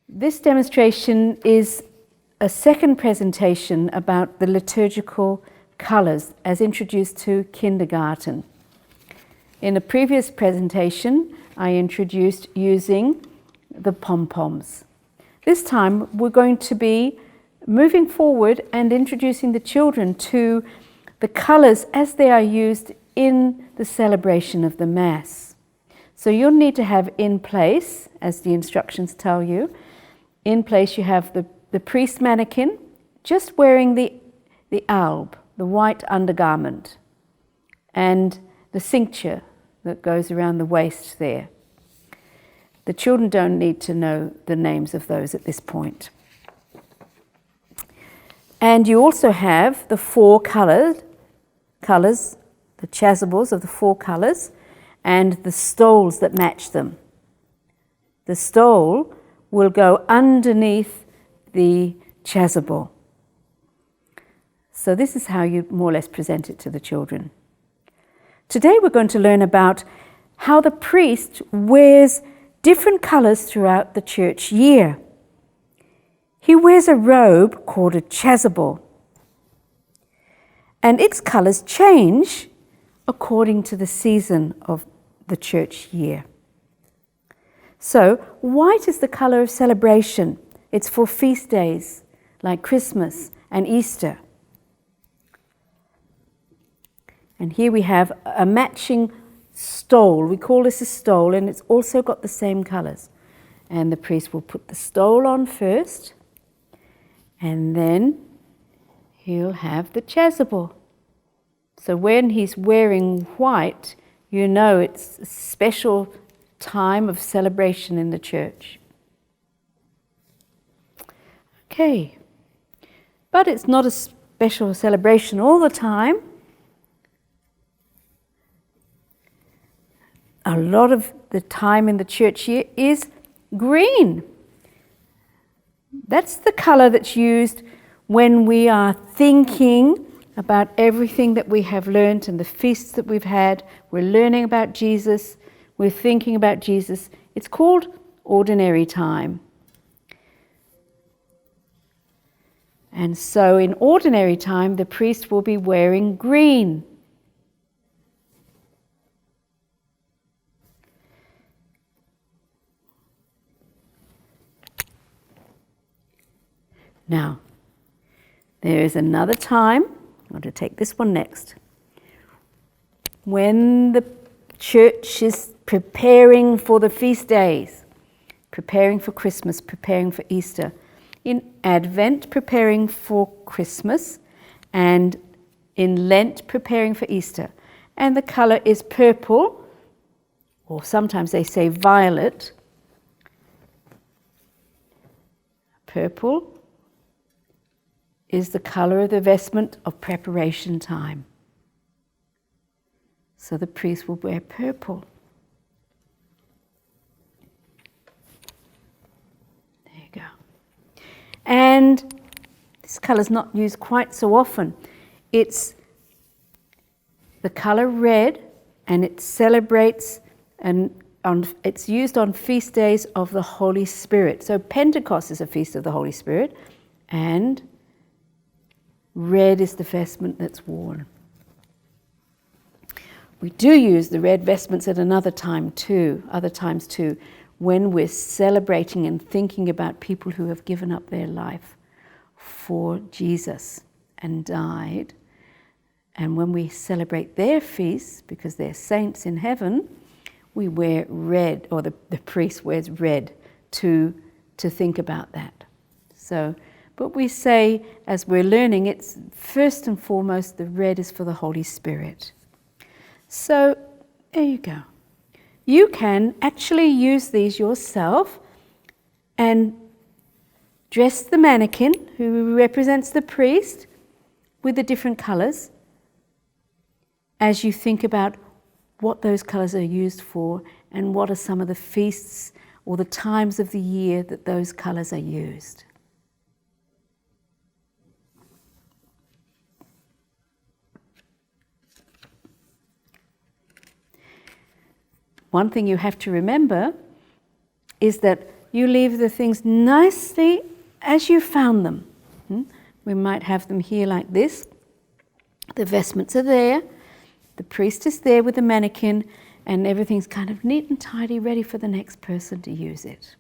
This demonstration is a second presentation about the liturgical colours as introduced to kindergarten. In a previous presentation, I introduced using the pom-poms. This time we're going to be moving forward and introducing the children to the colours as they are used in the celebration of the Mass. So you'll need to have in place, as the instructions tell you, in place you have the priest mannequin just wearing the alb, the white undergarment, and the cincture that goes around the waist there. The children don't need to know the names of those at this point. And you also have the four colours, the chasubles of the four colours, and the stoles that match them. The stole will go underneath the chasuble. So this is how you more or less present it to the children. Today we're going to learn about how the priest wears different colours throughout the church year. He wears a robe called a chasuble, and its colours change according to the season of the church year. So white is the colour of celebration. It's for feast days like Christmas and Easter. And here we have a matching stole. We call this a stole, and it's also got the same colours. And the priest will put the stole on first, and then he'll have the chasuble. So when he's wearing white, you know it's a special time of celebration in the church. Okay, but it's not a special celebration all the time. A lot of the time in the church year is green. That's the colour that's used when we are thinking about everything that we have learnt and the feasts that we've had. We're learning about Jesus. We're thinking about Jesus. It's called ordinary time. And so in ordinary time, the priest will be wearing green. Now, there is another time, I'm going to take this one next, when the church is preparing for the feast days, preparing for Christmas, preparing for Easter. In Advent, preparing for Christmas, and in Lent, preparing for Easter. And the colour is purple, or sometimes they say violet. Purple is the colour of the vestment of preparation time. So the priest will wear purple. There you go. And this colour is not used quite so often. It's the colour red, and it celebrates, and it's used on feast days of the Holy Spirit. So Pentecost is a feast of the Holy Spirit, and red is the vestment that's worn. We do use the red vestments at other times too, when we're celebrating and thinking about people who have given up their life for Jesus and died. And when we celebrate their feasts, because they're saints in heaven, we wear red, or the priest wears red to think about that. So, but we say, as we're learning, it's first and foremost the red is for the Holy Spirit. So, there you go. You can actually use these yourself and dress the mannequin, who represents the priest, with the different colours, as you think about what those colours are used for and what are some of the feasts or the times of the year that those colours are used. One thing you have to remember is that You leave the things nicely as you found them. We might have them here like this. The vestments are there. The priest is there with the mannequin, and everything's kind of neat and tidy, ready for the next person to use it.